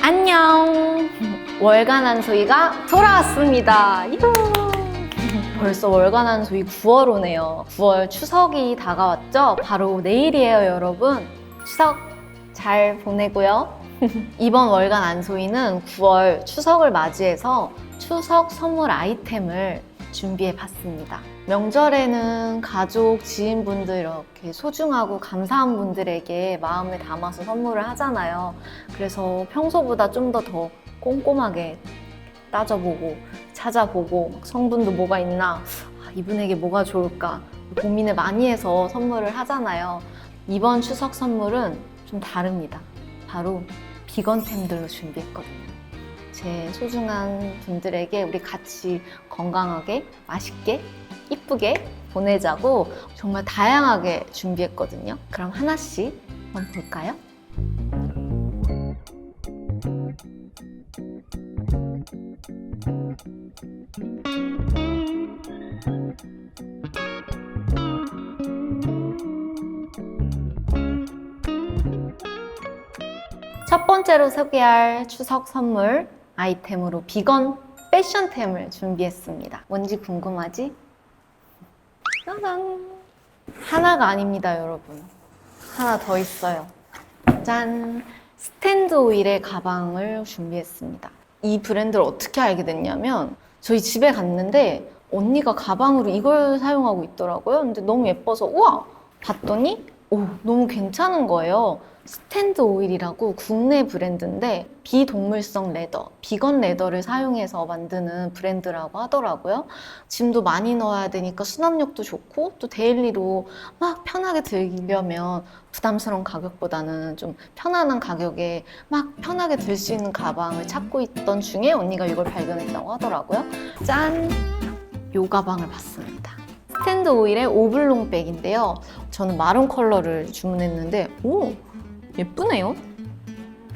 안녕! 월간 한소희가 돌아왔습니다. 이후! 벌써 월간 한소희 9월 오네요. 9월 추석이 다가왔죠? 바로 내일이에요, 여러분. 추석 잘 보내고요. 이번 월간 안소희는 9월 추석을 맞이해서 추석 선물 아이템을 준비해 봤습니다. 명절에는 가족, 지인분들 이렇게 소중하고 감사한 분들에게 마음을 담아서 선물을 하잖아요. 그래서 평소보다 좀 더 꼼꼼하게 따져보고 찾아보고 성분도 뭐가 있나, 이분에게 뭐가 좋을까 고민을 많이 해서 선물을 하잖아요. 이번 추석 선물은 좀 다릅니다. 바로 비건템들로 준비했거든요. 제 소중한 분들에게 우리 같이 건강하게, 맛있게, 이쁘게 보내자고 정말 다양하게 준비했거든요. 그럼 하나씩 한번 볼까요? 첫 번째로 소개할 추석 선물 아이템으로 비건 패션템을 준비했습니다. 뭔지 궁금하지? 짜잔! 하나가 아닙니다, 여러분. 하나 더 있어요. 짠! 스탠드 오일의 가방을 준비했습니다. 이 브랜드를 어떻게 알게 됐냐면 저희 집에 갔는데 언니가 가방으로 이걸 사용하고 있더라고요. 근데 너무 예뻐서 우와! 봤더니 너무 괜찮은 거예요. 스탠드 오일이라고 국내 브랜드인데 비동물성 레더, 비건 레더를 사용해서 만드는 브랜드라고 하더라고요. 짐도 많이 넣어야 되니까 수납력도 좋고 또 데일리로 막 편하게 들려면 부담스러운 가격보다는 좀 편안한 가격에 막 편하게 들 수 있는 가방을 찾고 있던 중에 언니가 이걸 발견했다고 하더라고요. 짠! 요 가방을 봤습니다. 스탠드 오일의 오블롱 백인데요. 저는 마룬 컬러를 주문했는데 예쁘네요.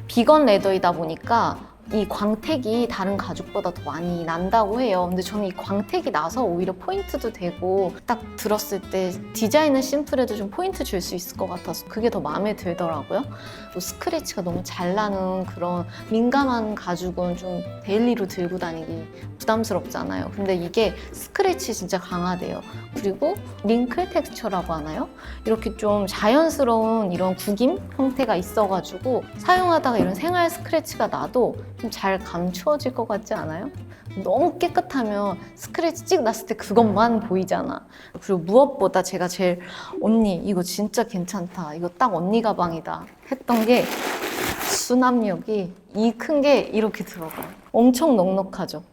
비건 레더이다 보니까 이 광택이 다른 가죽보다 더 많이 난다고 해요. 근데 저는 이 광택이 나서 오히려 포인트도 되고 딱 들었을 때 디자인은 심플해도 좀 포인트 줄 수 있을 것 같아서 그게 더 마음에 들더라고요. 또 스크래치가 너무 잘 나는 그런 민감한 가죽은 좀 데일리로 들고 다니기 부담스럽잖아요. 근데 이게 스크래치 진짜 강하대요. 그리고 링클 텍스처라고 하나요? 이렇게 좀 자연스러운 이런 구김 형태가 있어가지고 사용하다가 이런 생활 스크래치가 나도 좀 잘 감추어질 것 같지 않아요? 너무 깨끗하면 스크래치 찍 났을 때 그것만 보이잖아. 그리고 무엇보다 제가 제일 언니 이거 진짜 괜찮다, 이거 딱 언니 가방이다 했던 게 수납력이 이 큰 게 이렇게 들어가요. 엄청 넉넉하죠.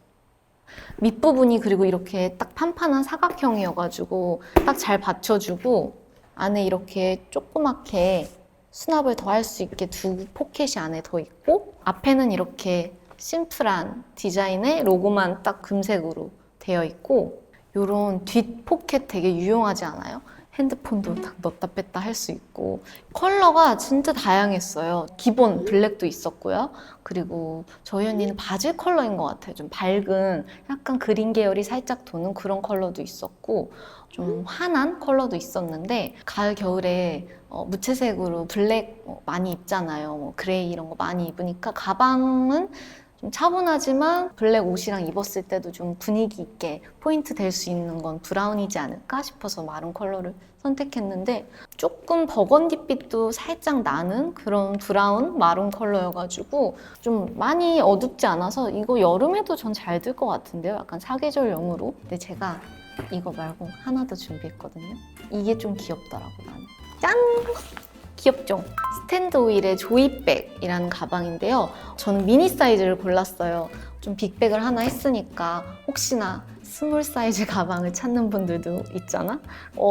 밑부분이 그리고 이렇게 딱 판판한 사각형이어가지고 딱 잘 받쳐주고 안에 이렇게 조그맣게 수납을 더 할 수 있게 두 포켓이 안에 더 있고 앞에는 이렇게 심플한 디자인의 로고만 딱 금색으로 되어 있고 이런 뒷 포켓 되게 유용하지 않아요? 핸드폰도 딱 넣었다 뺐다 할 수 있고 컬러가 진짜 다양했어요. 기본 블랙도 있었고요. 그리고 저희 언니는 바질 컬러인 것 같아요. 좀 밝은 약간 그린 계열이 살짝 도는 그런 컬러도 있었고 좀 환한 컬러도 있었는데 가을 겨울에 무채색으로 블랙 많이 입잖아요. 그레이 이런 거 많이 입으니까 가방은 좀 차분하지만 블랙 옷이랑 입었을 때도 좀 분위기 있게 포인트 될 수 있는 건 브라운이지 않을까 싶어서 마룬 컬러를 선택했는데 조금 버건디빛도 살짝 나는 그런 브라운 마룬 컬러여가지고 좀 많이 어둡지 않아서 이거 여름에도 전 잘 들 것 같은데요. 약간 사계절용으로. 근데 제가 이거 말고 하나 더 준비했거든요. 이게 좀 귀엽더라고 나는. 짠! 귀엽죠? 스탠드 오일의 조이백이라는 가방인데요. 저는 미니 사이즈를 골랐어요. 좀 빅백을 하나 했으니까 혹시나 스몰 사이즈 가방을 찾는 분들도 있잖아?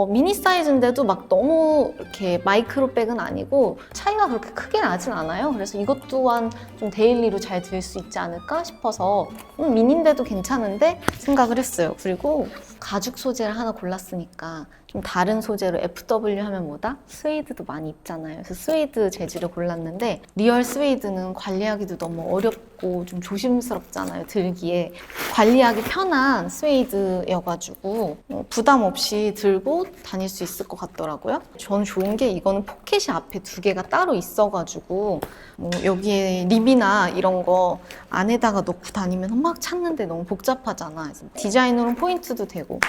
미니 사이즈인데도 막 너무 이렇게 마이크로백은 아니고 차이가 그렇게 크게 나진 않아요. 그래서 이것 또한 좀 데일리로 잘 들 수 있지 않을까 싶어서 미니인데도 괜찮은데 생각을 했어요. 그리고 가죽 소재를 하나 골랐으니까 좀 다른 소재로 FW 하면 뭐다? 스웨이드도 많이 입잖아요. 그래서 스웨이드 재질을 골랐는데 리얼 스웨이드는 관리하기도 너무 어렵고 좀 조심스럽잖아요. 들기에. 관리하기 편한 스웨이드여가지고 부담 없이 들고 다닐 수 있을 것 같더라고요. 저는 좋은 게 이거는 포켓이 앞에 두 개가 따로 있어가지고 여기에 립이나 이런 거 안에다가 넣고 다니면 막 찾는데 너무 복잡하잖아. 그래서 디자인으로는 포인트도 되고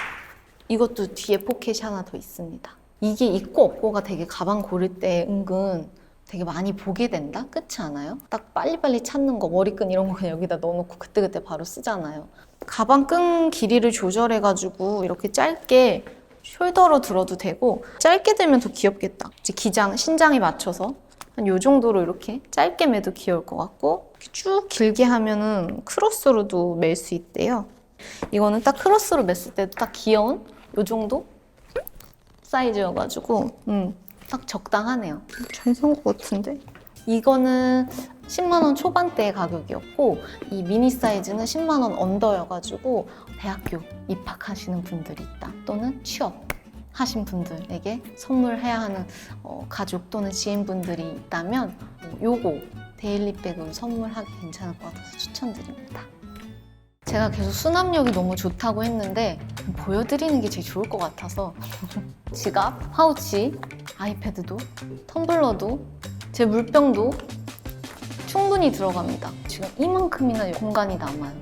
이것도 뒤에 포켓이 하나 더 있습니다. 이게 있고 없고가 되게 가방 고를 때 은근 되게 많이 보게 된다? 그렇지 않아요? 딱 빨리빨리 찾는 거, 머리끈 이런 거 그냥 여기다 넣어놓고 그때그때 바로 쓰잖아요. 가방 끈 길이를 조절해가지고 이렇게 짧게 숄더로 들어도 되고 짧게 들면 더 귀엽겠다. 이제 기장, 신장에 맞춰서 한 요 정도로 이렇게 짧게 매도 귀여울 것 같고 쭉 길게 하면은 크로스로도 멜 수 있대요. 이거는 딱 크로스로 맸을 때도 딱 귀여운 요 정도 사이즈여가지고 딱 적당하네요. 잘 산 것 같은데? 이거는 10만 원 초반대 가격이었고 이 미니 사이즈는 10만 원 언더여가지고 대학교 입학하시는 분들이 있다 또는 취업하신 분들에게 선물해야 하는 가족 또는 지인분들이 있다면 요거 데일리백으로 선물하기 괜찮을 것 같아서 추천드립니다. 제가 계속 수납력이 너무 좋다고 했는데 보여드리는 게 제일 좋을 것 같아서 지갑, 파우치, 아이패드도, 텀블러도, 제 물병도 충분히 들어갑니다. 지금 이만큼이나 공간이 남아요.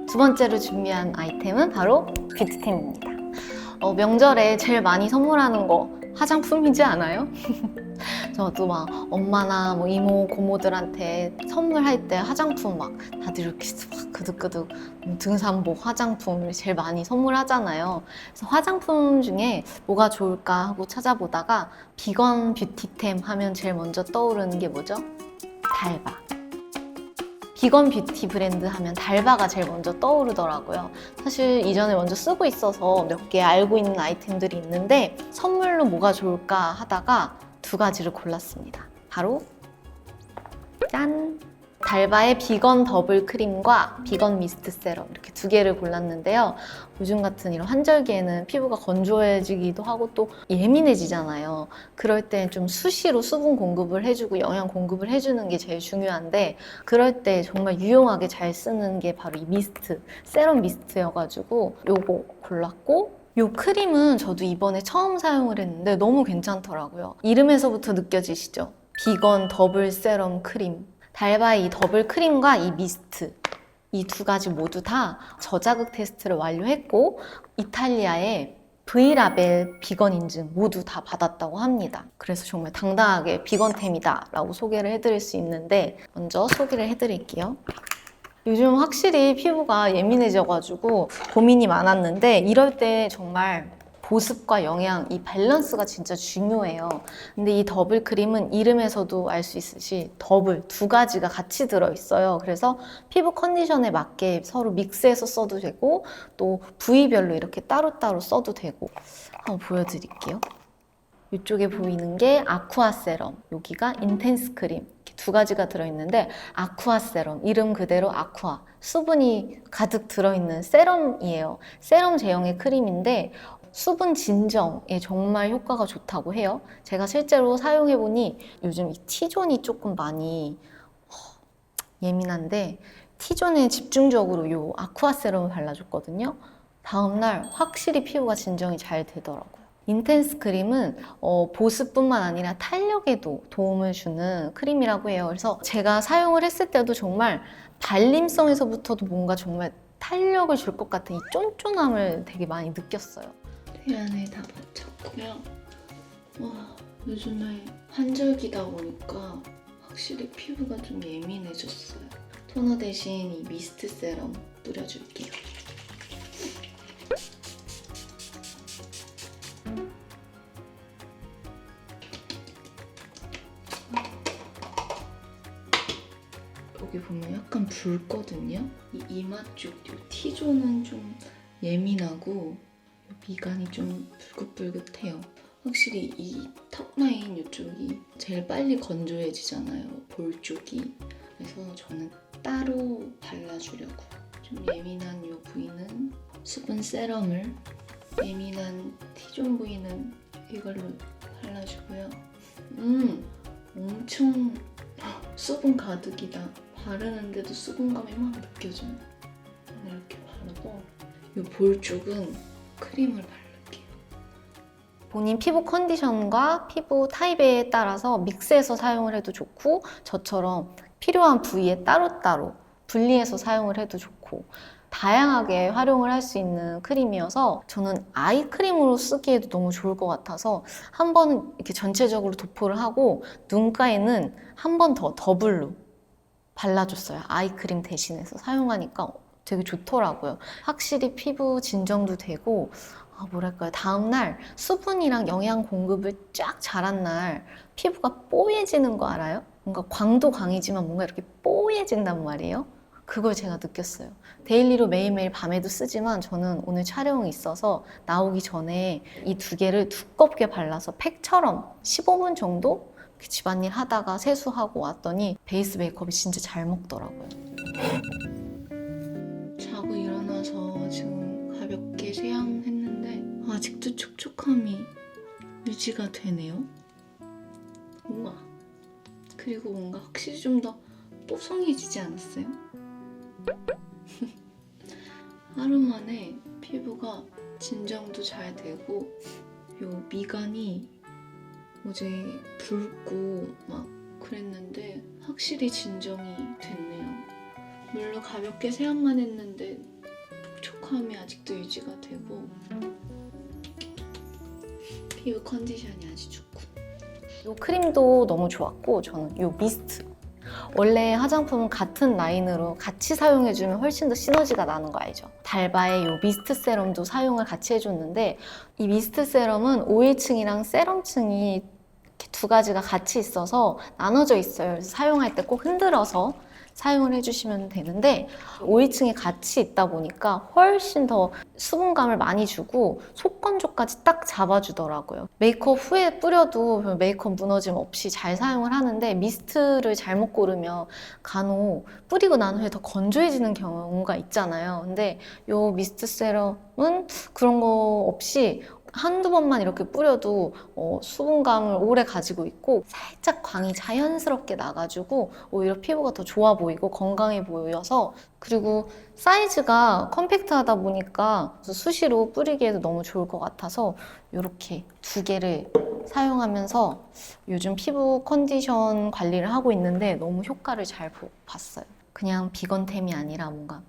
두 번째로 준비한 아이템은 바로 뷰티템입니다. 명절에 제일 많이 선물하는 거 화장품이지 않아요? 저도 막 엄마나 뭐 이모, 고모들한테 선물할 때 화장품 막 다들 이렇게 막 그득그득 등산복 화장품을 제일 많이 선물하잖아요. 그래서 화장품 중에 뭐가 좋을까 하고 찾아보다가 비건 뷰티템 하면 제일 먼저 떠오르는 게 뭐죠? 달바. 비건 뷰티 브랜드 하면 달바가 제일 먼저 떠오르더라고요. 사실 이전에 먼저 쓰고 있어서 몇 개 알고 있는 아이템들이 있는데 선물로 뭐가 좋을까 하다가 두 가지를 골랐습니다. 바로 짠! 달바의 비건 더블 크림과 비건 미스트 세럼 이렇게 두 개를 골랐는데요. 요즘 같은 이런 환절기에는 피부가 건조해지기도 하고 또 예민해지잖아요. 그럴 때 좀 수시로 수분 공급을 해주고 영양 공급을 해주는 게 제일 중요한데 그럴 때 정말 유용하게 잘 쓰는 게 바로 이 미스트, 세럼 미스트여가지고 요거 골랐고 이 크림은 저도 이번에 처음 사용을 했는데 너무 괜찮더라고요. 이름에서부터 느껴지시죠? 비건 더블 세럼 크림. 달바의 이 더블 크림과 이 미스트 이 두 가지 모두 다 저자극 테스트를 완료했고 이탈리아의 V라벨 비건 인증 모두 다 받았다고 합니다. 그래서 정말 당당하게 비건템이다 라고 소개를 해드릴 수 있는데 먼저 소개를 해드릴게요. 요즘 확실히 피부가 예민해져가지고 고민이 많았는데 이럴 때 정말 보습과 영양 이 밸런스가 진짜 중요해요. 근데 이 더블 크림은 이름에서도 알 수 있듯이 더블 두 가지가 같이 들어있어요. 그래서 피부 컨디션에 맞게 서로 믹스해서 써도 되고 또 부위별로 이렇게 따로따로 써도 되고 한번 보여드릴게요. 이쪽에 보이는 게 아쿠아 세럼, 여기가 인텐스 크림 이렇게 두 가지가 들어있는데 아쿠아 세럼, 이름 그대로 아쿠아 수분이 가득 들어있는 세럼이에요. 세럼 제형의 크림인데 수분 진정에 정말 효과가 좋다고 해요. 제가 실제로 사용해보니 요즘 이 T존이 조금 많이 예민한데 T존에 집중적으로 이 아쿠아 세럼을 발라줬거든요. 다음날 확실히 피부가 진정이 잘 되더라고요. 인텐스 크림은 보습뿐만 아니라 탄력에도 도움을 주는 크림이라고 해요. 그래서 제가 사용을 했을 때도 정말 발림성에서부터도 뭔가 정말 탄력을 줄 것 같은 이 쫀쫀함을 되게 많이 느꼈어요. 태안에 다 바쳤고요. 요즘에 환절기다 보니까 확실히 피부가 좀 예민해졌어요. 토너 대신 이 미스트 세럼 뿌려줄게요. 여기 보면 약간 붉거든요? 이 이마 쪽, 이 T존은 좀 예민하고 미간이 좀 붉긋붉긋해요. 확실히 이 턱라인 이쪽이 제일 빨리 건조해지잖아요, 볼 쪽이. 그래서 저는 따로 발라주려고. 좀 예민한 이 부위는 수분 세럼을, 예민한 T존 부위는 이걸로 발라주고요. 엄청 수분 가득이다. 바르는데도 수분감이 막 느껴져요. 이렇게 바르고 이 볼 쪽은 크림을 바를게요. 본인 피부 컨디션과 피부 타입에 따라서 믹스해서 사용을 해도 좋고, 저처럼 필요한 부위에 따로따로 분리해서 사용을 해도 좋고, 다양하게 활용을 할 수 있는 크림이어서 저는 아이크림으로 쓰기에도 너무 좋을 것 같아서 한 번은 이렇게 전체적으로 도포를 하고 눈가에는 한 번 더 더블로 발라줬어요. 아이크림 대신해서 사용하니까 되게 좋더라고요. 확실히 피부 진정도 되고, 뭐랄까요, 다음날 수분이랑 영양 공급을 쫙 잘한 날 피부가 뽀얘지는 거 알아요? 뭔가 광도 광이지만 뭔가 이렇게 뽀얘진단 말이에요. 그걸 제가 느꼈어요. 데일리로 매일매일 밤에도 쓰지만 저는 오늘 촬영이 있어서 나오기 전에 이 두 개를 두껍게 발라서 팩처럼 15분 정도 집안일 하다가 세수하고 왔더니 베이스 메이크업이 진짜 잘 먹더라고요. 자고 일어나서 지금 가볍게 세안했는데 아직도 촉촉함이 유지가 되네요. 우와. 그리고 뭔가 확실히 좀 더 뽀송해지지 않았어요? 하루 만에 피부가 진정도 잘 되고, 요 미간이 어제 붉고 막 그랬는데 확실히 진정이 됐네요. 물론 가볍게 세안만 했는데 촉촉함이 아직도 유지가 되고 피부 컨디션이 아주 좋고. 이 크림도 너무 좋았고, 저는 이 미스트, 원래 화장품은 같은 라인으로 같이 사용해주면 훨씬 더 시너지가 나는 거 알죠? 달바의 이 미스트 세럼도 사용을 같이 해줬는데, 이 미스트 세럼은 오일층이랑 세럼층이 이렇게 두 가지가 같이 있어서 나눠져 있어요. 그래서 사용할 때 꼭 흔들어서 사용을 해주시면 되는데, 오일층이 같이 있다 보니까 훨씬 더 수분감을 많이 주고 속건조까지 딱 잡아주더라고요. 메이크업 후에 뿌려도 메이크업 무너짐 없이 잘 사용을 하는데, 미스트를 잘못 고르면 간혹 뿌리고 난 후에 더 건조해지는 경우가 있잖아요. 근데 이 미스트 세럼은 그런 거 없이 한두 번만 이렇게 뿌려도 수분감을 오래 가지고 있고, 살짝 광이 자연스럽게 나가지고 오히려 피부가 더 좋아 보이고 건강해 보여서, 그리고 사이즈가 컴팩트하다 보니까 수시로 뿌리기에도 너무 좋을 것 같아서 이렇게 두 개를 사용하면서 요즘 피부 컨디션 관리를 하고 있는데 너무 효과를 잘 봤어요. 그냥 비건템이 아니라 뭔가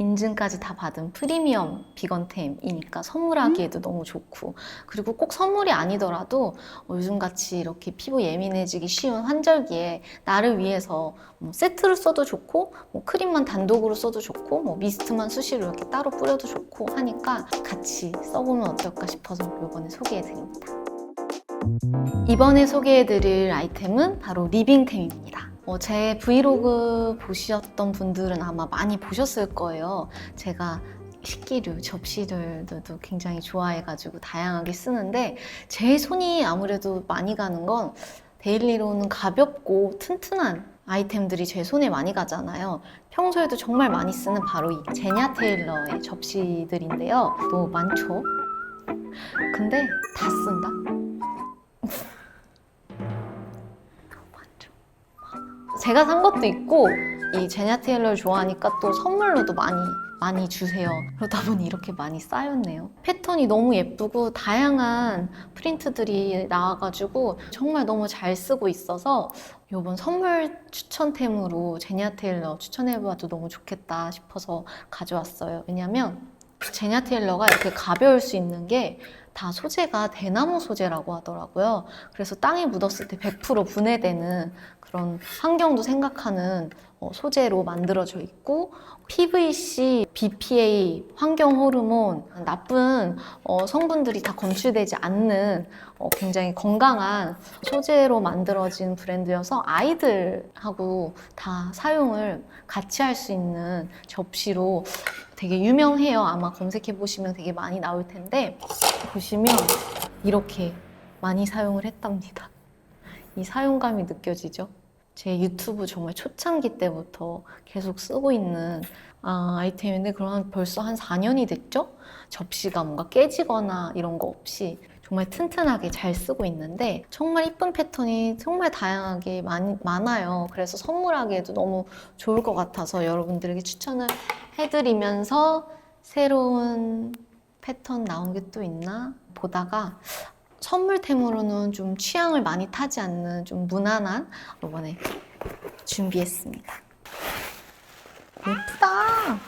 인증까지 다 받은 프리미엄 비건템이니까 선물하기에도 너무 좋고, 그리고 꼭 선물이 아니더라도 요즘같이 이렇게 피부 예민해지기 쉬운 환절기에 나를 위해서 세트를 써도 좋고, 크림만 단독으로 써도 좋고, 미스트만 수시로 이렇게 따로 뿌려도 좋고 하니까 같이 써보면 어떨까 싶어서 이번에 소개해드립니다. 이번에 소개해드릴 아이템은 바로 리빙템입니다. 제 브이로그 보셨던 분들은 아마 많이 보셨을 거예요. 제가 식기류, 접시들도 굉장히 좋아해가지고 다양하게 쓰는데, 제 손이 아무래도 많이 가는 건 데일리로는 가볍고 튼튼한 아이템들이 제 손에 많이 가잖아요. 평소에도 정말 많이 쓰는 바로 이 제냐 테일러의 접시들인데요. 너무 많죠? 근데 다 쓴다? 제가 산 것도 있고, 이 제냐 테일러를 좋아하니까 또 선물로도 많이 주세요. 그러다 보니 이렇게 많이 쌓였네요. 패턴이 너무 예쁘고 다양한 프린트들이 나와가지고 정말 너무 잘 쓰고 있어서 이번 선물 추천템으로 제냐 테일러 추천해봐도 너무 좋겠다 싶어서 가져왔어요. 왜냐면 제냐 테일러가 이렇게 가벼울 수 있는 게 다 소재가 대나무 소재라고 하더라고요. 그래서 땅에 묻었을 때 100% 분해되는 그런 환경도 생각하는 소재로 만들어져 있고, PVC, BPA, 환경 호르몬, 나쁜 성분들이 다 검출되지 않는 굉장히 건강한 소재로 만들어진 브랜드여서 아이들하고 다 사용을 같이 할 수 있는 접시로 되게 유명해요. 아마 검색해 보시면 되게 많이 나올 텐데, 보시면 이렇게 많이 사용을 했답니다. 이 사용감이 느껴지죠? 제 유튜브 정말 초창기 때부터 계속 쓰고 있는 아이템인데 그럼 벌써 한 4년이 됐죠? 접시가 뭔가 깨지거나 이런 거 없이 정말 튼튼하게 잘 쓰고 있는데 정말 이쁜 패턴이 정말 다양하게 많아요. 그래서 선물하기에도 너무 좋을 것 같아서 여러분들에게 추천을 해드리면서 새로운 패턴 나온 게 또 있나 보다가 선물템으로는 좀 취향을 많이 타지 않는 좀 무난한 이번에 준비했습니다. 예쁘다!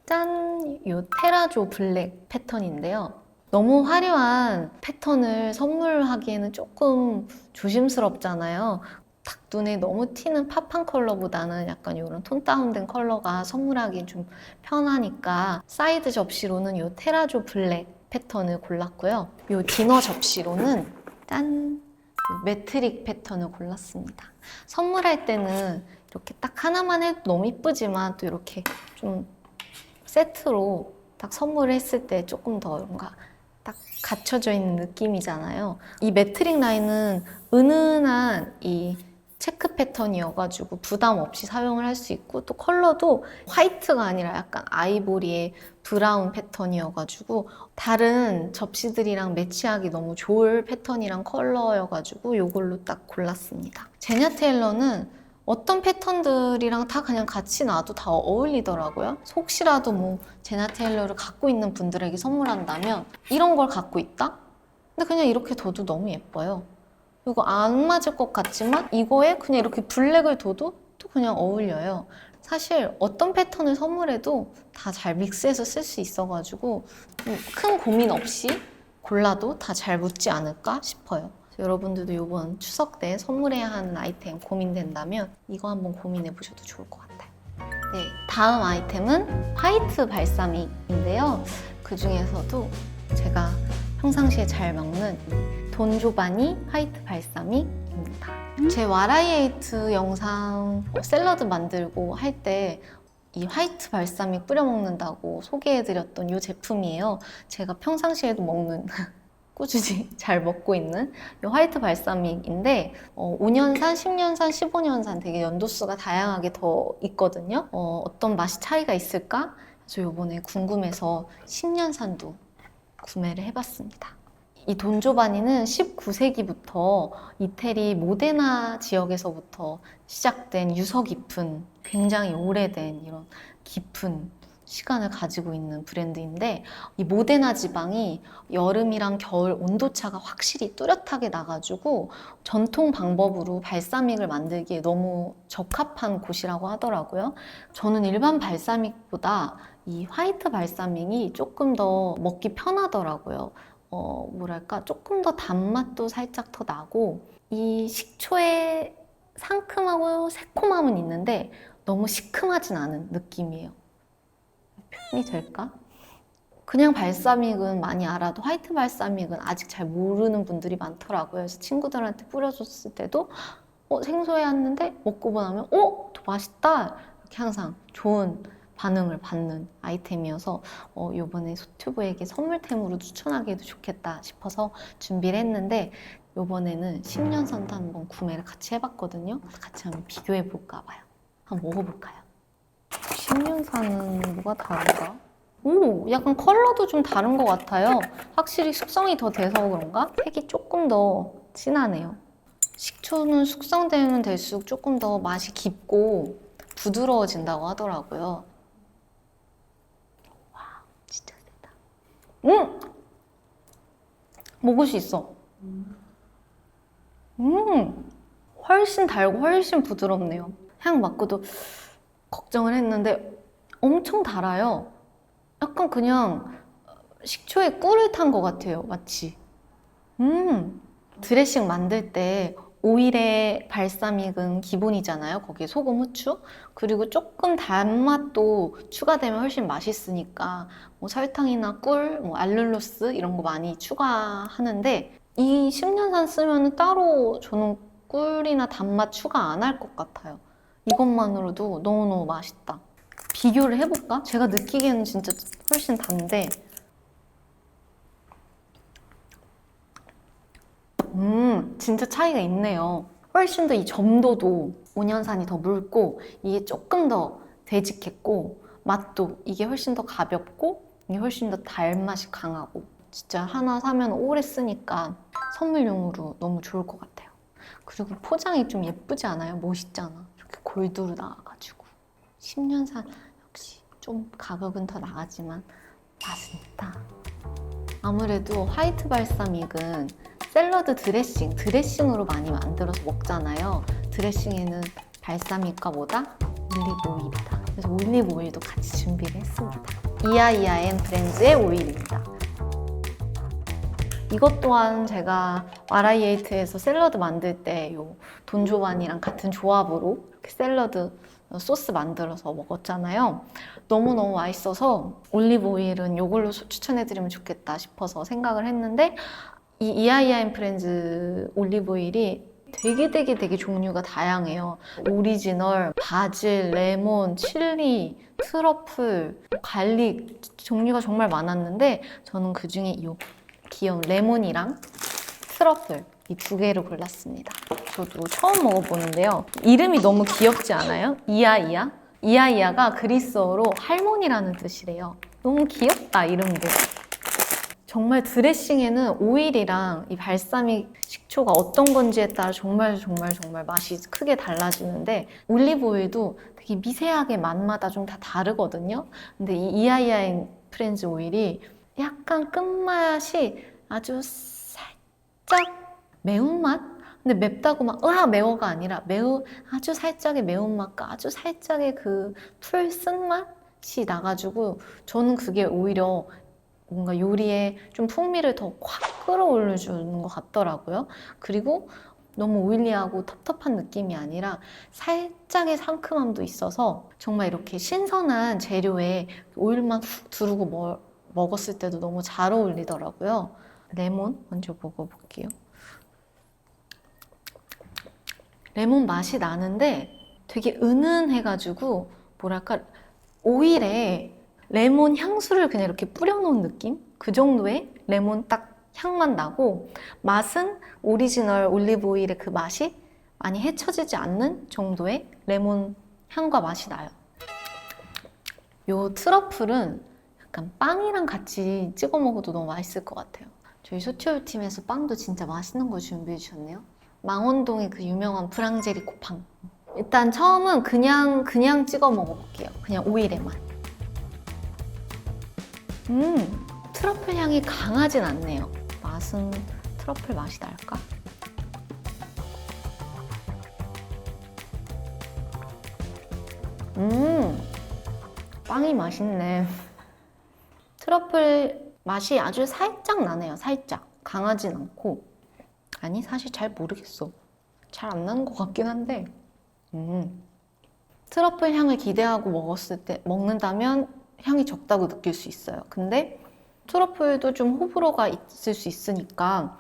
짠! 이 테라조 블랙 패턴인데요. 너무 화려한 패턴을 선물하기에는 조금 조심스럽잖아요. 딱 눈에 너무 튀는 팝한 컬러보다는 약간 이런 톤 다운된 컬러가 선물하기 좀 편하니까 사이드 접시로는 이 테라조 블랙 패턴을 골랐고요. 이 디너 접시로는 짠! 매트릭 패턴을 골랐습니다. 선물할 때는 이렇게 딱 하나만 해도 너무 이쁘지만 또 이렇게 좀 세트로 딱 선물을 했을 때 조금 더 뭔가 딱 갖춰져 있는 느낌이잖아요. 이 매트릭 라인은 은은한 이 체크 패턴이어가지고 부담 없이 사용을 할 수 있고 또 컬러도 화이트가 아니라 약간 아이보리의 브라운 패턴이어가지고 다른 접시들이랑 매치하기 너무 좋을 패턴이랑 컬러여가지고 이걸로 딱 골랐습니다. 제냐 테일러는 어떤 패턴들이랑 다 그냥 같이 놔도 다 어울리더라고요. 혹시라도 뭐 제냐 테일러를 갖고 있는 분들에게 선물한다면 이런 걸 갖고 있다? 근데 그냥 이렇게 둬도 너무 예뻐요. 이거 안 맞을 것 같지만 이거에 그냥 이렇게 블랙을 둬도 또 그냥 어울려요. 사실 어떤 패턴을 선물해도 다 잘 믹스해서 쓸 수 있어가지고 큰 고민 없이 골라도 다 잘 묻지 않을까 싶어요. 여러분들도 이번 추석 때 선물해야 하는 아이템 고민된다면 이거 한번 고민해 보셔도 좋을 것 같아요. 네, 다음 아이템은 화이트 발사믹인데요. 그 중에서도 제가 평상시에 잘 먹는 돈조바니 화이트 발사믹입니다. 제 와라이에이트 영상 샐러드 만들고 할 때 이 화이트 발사믹 뿌려 먹는다고 소개해드렸던 이 제품이에요. 제가 평상시에도 먹는 꾸준히 잘 먹고 있는 이 화이트 발사믹인데 5년산, 10년산, 15년산 되게 연도수가 다양하게 더 있거든요. 어떤 맛이 차이가 있을까? 그래서 이번에 궁금해서 10년산도 구매를 해봤습니다. 이 돈조바니는 19세기부터 이태리 모데나 지역에서부터 시작된 유서 깊은 굉장히 오래된 이런 깊은 시간을 가지고 있는 브랜드인데 이 모데나 지방이 여름이랑 겨울 온도차가 확실히 뚜렷하게 나가지고 전통 방법으로 발사믹을 만들기에 너무 적합한 곳이라고 하더라고요. 저는 일반 발사믹보다 이 화이트 발사믹이 조금 더 먹기 편하더라고요. 뭐랄까 조금 더 단맛도 살짝 더 나고 이 식초의 상큼하고 새콤함은 있는데 너무 시큼하진 않은 느낌이에요. 표현이 될까? 그냥 발사믹은 많이 알아도 화이트 발사믹은 아직 잘 모르는 분들이 많더라고요. 그래서 친구들한테 뿌려줬을 때도 생소해했는데 먹고 나면 더 맛있다! 이렇게 항상 좋은 반응을 받는 아이템이어서 요번에 소튜브에게 선물템으로 추천하기에도 좋겠다 싶어서 준비를 했는데 요번에는 10년산도 한번 구매를 같이 해봤거든요. 같이 한번 비교해 볼까 봐요. 한번 먹어볼까요? 10년산은 뭐가 다른가? 오, 약간 컬러도 좀 다른 것 같아요. 확실히 숙성이 더 돼서 그런가? 색이 조금 더 진하네요. 식초는 숙성되면 될수록 조금 더 맛이 깊고 부드러워진다고 하더라고요. 와, 진짜 세다. 먹을 수 있어. 훨씬 달고 훨씬 부드럽네요. 향 맡고도 걱정을 했는데 엄청 달아요. 약간 그냥 식초에 꿀을 탄 것 같아요, 마치. 드레싱 만들 때 오일에 발사믹은 기본이잖아요. 거기에 소금, 후추. 그리고 조금 단맛도 추가되면 훨씬 맛있으니까 뭐 설탕이나 꿀, 뭐 알룰로스 이런 거 많이 추가하는데 이 10년산 쓰면 따로 저는 꿀이나 단맛 추가 안 할 것 같아요. 이것만으로도 너무너무 맛있다. 비교를 해볼까? 제가 느끼기에는 진짜 훨씬 단데 진짜 차이가 있네요. 훨씬 더 이 점도도 온연산이 더 묽고 이게 조금 더 되직했고 맛도 이게 훨씬 더 가볍고 이게 훨씬 더 달맛이 강하고 진짜 하나 사면 오래 쓰니까 선물용으로 너무 좋을 것 같아요. 그리고 포장이 좀 예쁘지 않아요? 멋있잖아. 이렇게 골드로 나와가지고 10년산 역시 좀 가격은 더 나가지만 맛은 있다. 아무래도 화이트 발사믹은 샐러드 드레싱으로 많이 만들어서 먹잖아요. 드레싱에는 발사믹과 뭐다? 올리브 오일이다. 그래서 올리브 오일도 같이 준비를 했습니다. 이아이아엔 브랜드의 오일입니다. 이것 또한 제가 와라이에이트에서 샐러드 만들 때 요 돈조반이랑 같은 조합으로 이렇게 샐러드 소스 만들어서 먹었잖아요. 너무너무 맛있어서 올리브 오일은 이걸로 추천해드리면 좋겠다 싶어서 생각을 했는데 이 이아이아엔 브랜드 올리브 오일이 되게 종류가 다양해요. 오리지널, 바질, 레몬, 칠리, 트러플, 갈릭 종류가 정말 많았는데 저는 그 중에 이 귀여운 레몬이랑 트러플 이 두 개를 골랐습니다. 저도 처음 먹어보는데요. 이름이 너무 귀엽지 않아요? 이아이아? 이아이아가 그리스어로 할머니라는 뜻이래요. 너무 귀엽다, 이름도. 정말 드레싱에는 오일이랑 이 발사믹 식초가 어떤 건지에 따라 정말 맛이 크게 달라지는데 올리브 오일도 되게 미세하게 맛마다 좀 다 다르거든요. 근데 이 이아이아엔 프렌즈 오일이 약간 끝맛이 아주 살짝 매운맛? 근데 맵다고 막 으아 매워가 아니라 아주 살짝의 매운맛과 아주 살짝의 그 풀 쓴맛이 나가지고 저는 그게 오히려 뭔가 요리에 좀 풍미를 더 확 끌어올려주는 것 같더라고요. 그리고 너무 오일리하고 텁텁한 느낌이 아니라 살짝의 상큼함도 있어서 정말 이렇게 신선한 재료에 오일만 훅 두르고 먹었을 때도 너무 잘 어울리더라고요. 레몬 먼저 먹어볼게요. 레몬 맛이 나는데 되게 은은해가지고 뭐랄까 오일에 레몬 향수를 그냥 이렇게 뿌려놓은 느낌? 그 정도의 레몬 딱 향만 나고 맛은 오리지널 올리브 오일의 그 맛이 많이 헤쳐지지 않는 정도의 레몬 향과 맛이 나요. 요 트러플은 약간 빵이랑 같이 찍어 먹어도 너무 맛있을 것 같아요. 저희 소티올 팀에서 빵도 진짜 맛있는 거 준비해 주셨네요. 망원동의 그 유명한 브랑제리코 빵. 일단 처음은 그냥 찍어 먹어볼게요. 그냥 오일의 맛. 트러플 향이 강하진 않네요. 맛은 트러플 맛이 날까? 빵이 맛있네. 트러플 맛이 아주 살짝 나네요. 살짝. 강하진 않고. 아니, 사실 잘 모르겠어. 잘 안 나는 것 같긴 한데. 트러플 향을 기대하고 먹는다면 향이 적다고 느낄 수 있어요. 근데 트러플도 좀 호불호가 있을 수 있으니까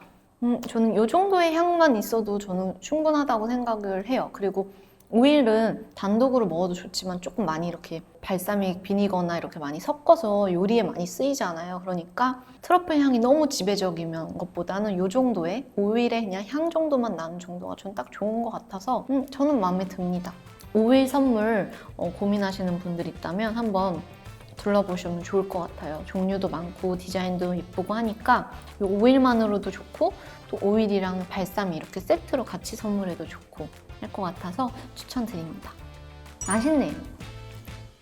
저는 이 정도의 향만 있어도 저는 충분하다고 생각을 해요. 그리고 오일은 단독으로 먹어도 좋지만 조금 많이 이렇게 발사믹 비니거나 이렇게 많이 섞어서 요리에 많이 쓰이잖아요. 그러니까 트러플 향이 너무 지배적이면 것보다는 이 정도의 오일의 그냥 향 정도만 나는 정도가 저는 딱 좋은 것 같아서 저는 마음에 듭니다. 오일 선물 고민하시는 분들 있다면 한번 둘러보시면 좋을 것 같아요. 종류도 많고 디자인도 예쁘고 하니까 이 오일만으로도 좋고 또 오일이랑 발사믹 이렇게 세트로 같이 선물해도 좋고 할 것 같아서 추천드립니다. 맛있네요.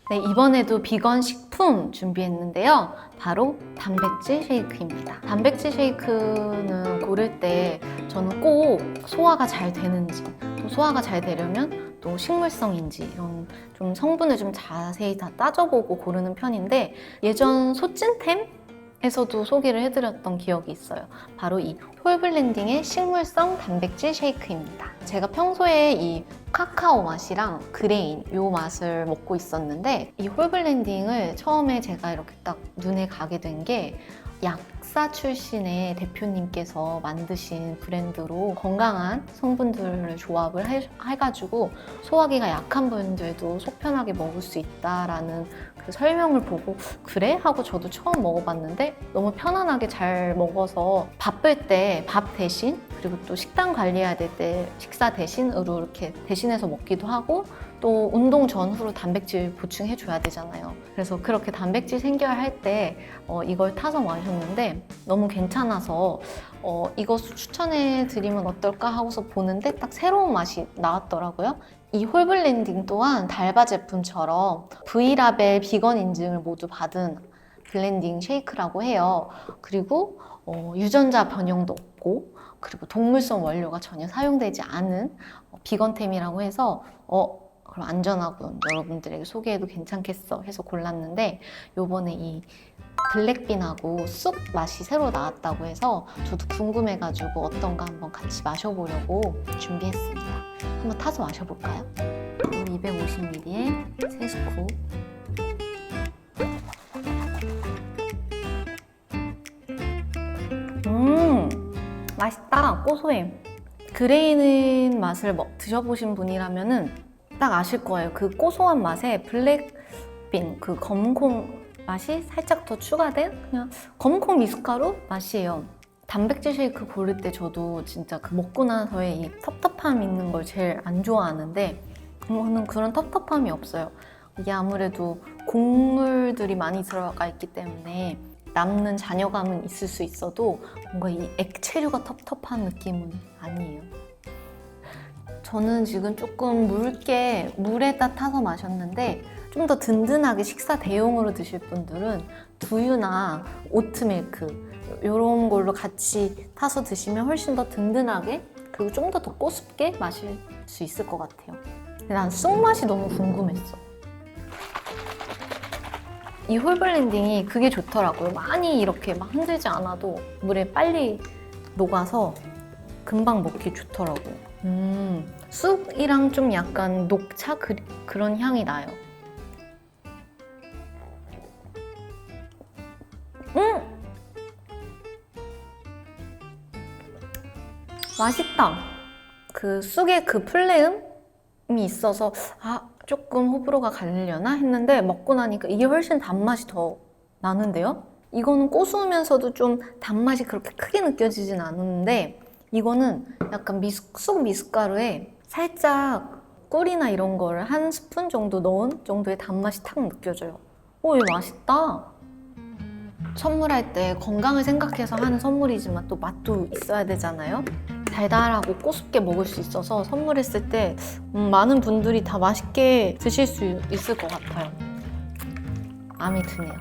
네, 이번에도 비건 식품 준비했는데요. 바로 단백질 쉐이크입니다. 단백질 쉐이크는 고를 때 저는 꼭 소화가 잘 되는지 또 소화가 잘 되려면 또 식물성인지 이런 좀 성분을 좀 자세히 다 따져보고 고르는 편인데 예전 소찐템에서도 소개를 해드렸던 기억이 있어요. 바로 이 홀블렌딩의 식물성 단백질 쉐이크입니다. 제가 평소에 이 카카오 맛이랑 그레인 이 맛을 먹고 있었는데 이 홀블렌딩을 처음에 제가 이렇게 딱 눈에 가게 된 게 식사 출신의 대표님께서 만드신 브랜드로 건강한 성분들을 조합을 해가지고 소화기가 약한 분들도 속 편하게 먹을 수 있다라는 그 설명을 보고 그래? 하고 저도 처음 먹어봤는데 너무 편안하게 잘 먹어서 바쁠 때 밥 대신, 그리고 또 식단 관리해야 될 때 식사 대신으로 이렇게 대신해서 먹기도 하고, 또 운동 전후로 단백질 보충해 줘야 되잖아요. 그래서 그렇게 단백질 생겨야 할 때 이걸 타서 마셨는데 너무 괜찮아서 이거 추천해 드리면 어떨까 하고서 보는데 딱 새로운 맛이 나왔더라고요. 이 홀블렌딩 또한 달바 제품처럼 V라벨 비건 인증을 모두 받은 블렌딩 쉐이크라고 해요. 그리고 유전자 변형도 없고, 그리고 동물성 원료가 전혀 사용되지 않은 비건템이라고 해서 그럼 안전하고 여러분들에게 소개해도 괜찮겠어 해서 골랐는데, 요번에 이 블랙빈하고 쑥 맛이 새로 나왔다고 해서 저도 궁금해가지고 어떤가 한번 같이 마셔보려고 준비했습니다. 한번 타서 마셔볼까요? 250ml에 3스쿱. 맛있다. 고소해. 그레이는 맛을 드셔보신 분이라면은 딱 아실 거예요. 그 고소한 맛에 블랙빈, 그 검은콩 맛이 살짝 더 추가된 그냥 검은콩 미숫가루 맛이에요. 단백질 쉐이크 고를 때 저도 진짜 그 먹고 나서의 이 텁텁함 있는 걸 제일 안 좋아하는데, 저는 그런 텁텁함이 없어요. 이게 아무래도 곡물들이 많이 들어가 있기 때문에 남는 잔여감은 있을 수 있어도 뭔가 이 액체류가 텁텁한 느낌은 아니에요. 저는 지금 조금 묽게 물에다 타서 마셨는데, 좀 더 든든하게 식사 대용으로 드실 분들은 두유나 오트밀크 이런 걸로 같이 타서 드시면 훨씬 더 든든하게, 그리고 좀 더 꼬숩게 마실 수 있을 것 같아요. 근데 난 쑥 맛이 너무 궁금했어. 이 홀블렌딩이 그게 좋더라고요. 많이 이렇게 막 흔들지 않아도 물에 빨리 녹아서 금방 먹기 좋더라고요. 쑥이랑 좀 약간 녹차 그런 향이 나요. 맛있다. 그 쑥의 그 플레음이 있어서 조금 호불호가 갈리려나 했는데, 먹고 나니까 이게 훨씬 단맛이 더 나는데요? 이거는 고소하면서도 좀 단맛이 그렇게 크게 느껴지진 않는데, 이거는 약간 쑥 미숫가루에 살짝 꿀이나 이런 거를 한 스푼 정도 넣은 정도의 단맛이 탁 느껴져요. 이거 맛있다. 선물할 때 건강을 생각해서 하는 선물이지만 또 맛도 있어야 되잖아요. 달달하고 꼬숩게 먹을 수 있어서 선물했을 때 많은 분들이 다 맛있게 드실 수 있을 것 같아요. 마음에 드네요.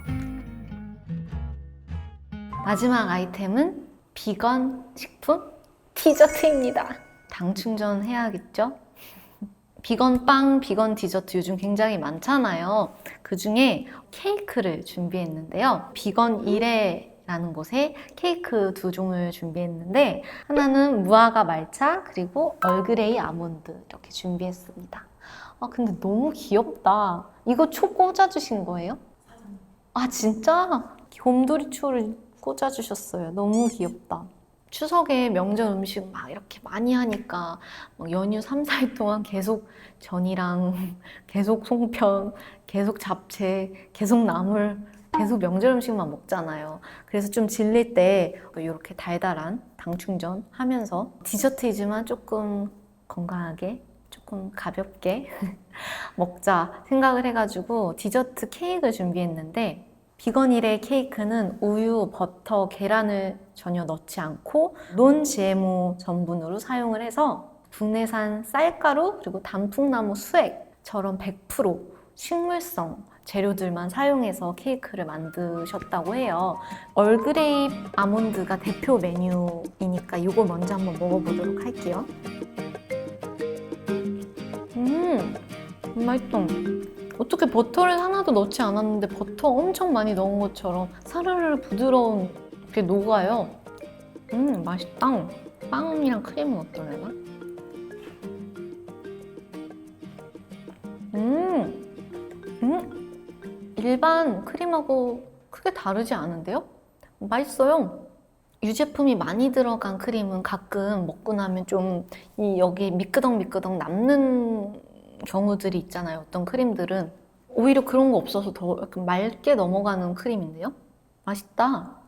마지막 아이템은 비건 식품 디저트입니다. 당 충전해야겠죠? 비건 빵, 비건 디저트 요즘 굉장히 많잖아요. 그 중에 케이크를 준비했는데요. 비건 1회라는 곳에 케이크 2종을 준비했는데, 하나는 무화과 말차, 그리고 얼그레이 아몬드 이렇게 준비했습니다. 근데 너무 귀엽다. 이거 초 꽂아주신 거예요? 진짜? 곰돌이 초를 꽂아주셨어요. 너무 귀엽다. 추석에 명절 음식 막 이렇게 많이 하니까 막 연휴 3, 4일 동안 계속 전이랑 계속 송편, 계속 잡채, 계속 나물, 계속 명절 음식만 먹잖아요. 그래서 좀 질릴 때 이렇게 달달한 당 충전하면서 디저트이지만 조금 건강하게, 조금 가볍게 먹자 생각을 해가지고 디저트 케이크를 준비했는데, 비건 1의 케이크는 우유, 버터, 계란을 전혀 넣지 않고 논 GMO 전분으로 사용을 해서 국내산 쌀가루 그리고 단풍나무 수액처럼 100% 식물성 재료들만 사용해서 케이크를 만드셨다고 해요. 얼그레이 아몬드가 대표 메뉴이니까 이거 먼저 한번 먹어보도록 할게요. 맛있어. 어떻게 버터를 하나도 넣지 않았는데 버터 엄청 많이 넣은 것처럼 사르르 부드러운 게 녹아요. 맛있다. 빵이랑 크림은 어떨래나? 일반 크림하고 크게 다르지 않은데요? 맛있어요. 유제품이 많이 들어간 크림은 가끔 먹고 나면 좀 이 여기 미끄덩미끄덩 남는 경우들이 있잖아요. 어떤 크림들은 오히려 그런 거 없어서 더 약간 맑게 넘어가는 크림인데요? 맛있다.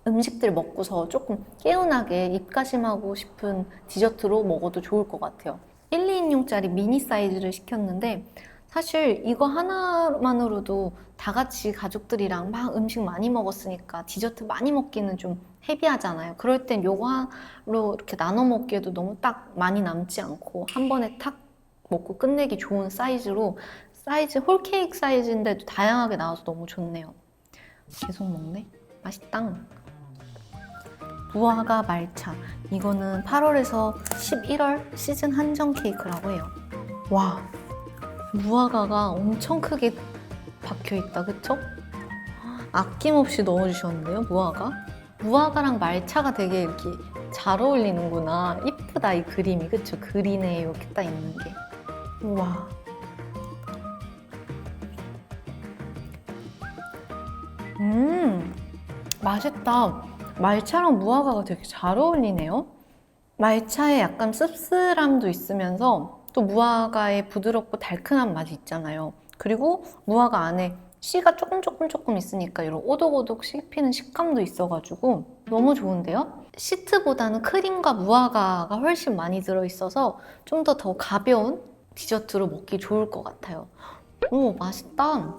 음식들 먹고서 조금 개운하게 입가심하고 싶은 디저트로 먹어도 좋을 것 같아요. 1, 2인용짜리 미니 사이즈를 시켰는데 사실 이거 하나만으로도 다 같이 가족들이랑 막 음식 많이 먹었으니까 디저트 많이 먹기는 좀 헤비하잖아요. 그럴 땐 요거 하나로 이렇게 나눠 먹기에도 너무 딱 많이 남지 않고 한 번에 탁 먹고 끝내기 좋은 사이즈로 사이즈 홀케이크 사이즈인데도 다양하게 나와서 너무 좋네요. 계속 먹네. 맛있다. 무화과 말차. 이거는 8월에서 11월 시즌 한정 케이크라고 해요. 와, 무화과가 엄청 크게 박혀있다, 그쵸? 아낌없이 넣어주셨는데요, 무화과? 무화과랑 말차가 되게 이렇게 잘 어울리는구나. 이쁘다, 이 그림이. 그쵸? 그린에 이렇게 딱 있는 게. 우와. 맛있다. 말차랑 무화과가 되게 잘 어울리네요. 말차에 약간 씁쓸함도 있으면서 또 무화과의 부드럽고 달큰한 맛이 있잖아요. 그리고 무화과 안에 씨가 조금 있으니까 이런 오독오독 씹히는 식감도 있어가지고 너무 좋은데요? 시트보다는 크림과 무화과가 훨씬 많이 들어있어서 좀 더 가벼운 디저트로 먹기 좋을 것 같아요. 오, 맛있다.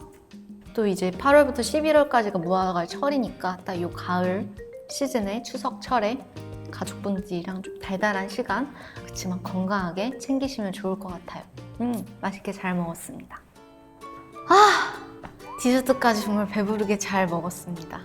또 이제 8월부터 11월까지가 무화과 철이니까 딱 이 가을 시즌에 추석철에 가족분들이랑 좀 달달한 시간, 그치만 건강하게 챙기시면 좋을 것 같아요. 맛있게 잘 먹었습니다. 디저트까지 정말 배부르게 잘 먹었습니다.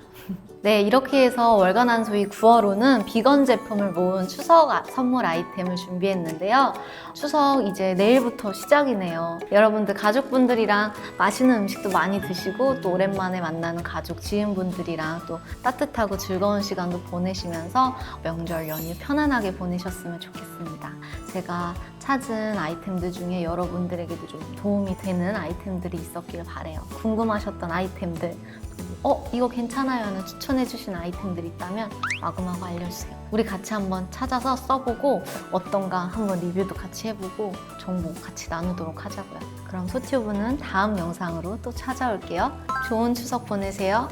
네, 이렇게 해서 월간 한 소희 9월호는 비건 제품을 모은 추석 선물 아이템을 준비했는데요. 추석 이제 내일부터 시작이네요. 여러분들 가족분들이랑 맛있는 음식도 많이 드시고 또 오랜만에 만나는 가족, 지인분들이랑 또 따뜻하고 즐거운 시간도 보내시면서 명절 연휴 편안하게 보내셨으면 좋겠습니다. 제가 찾은 아이템들 중에 여러분들에게도 좀 도움이 되는 아이템들이 있었길 바래요. 궁금하셨던 아이템들, 이거 괜찮아요 하는 추천해주신 아이템들 있다면 마구마구 알려주세요. 우리 같이 한번 찾아서 써보고 어떤가 한번 리뷰도 같이 해보고 정보 같이 나누도록 하자고요. 그럼 소튜브는 다음 영상으로 또 찾아올게요. 좋은 추석 보내세요.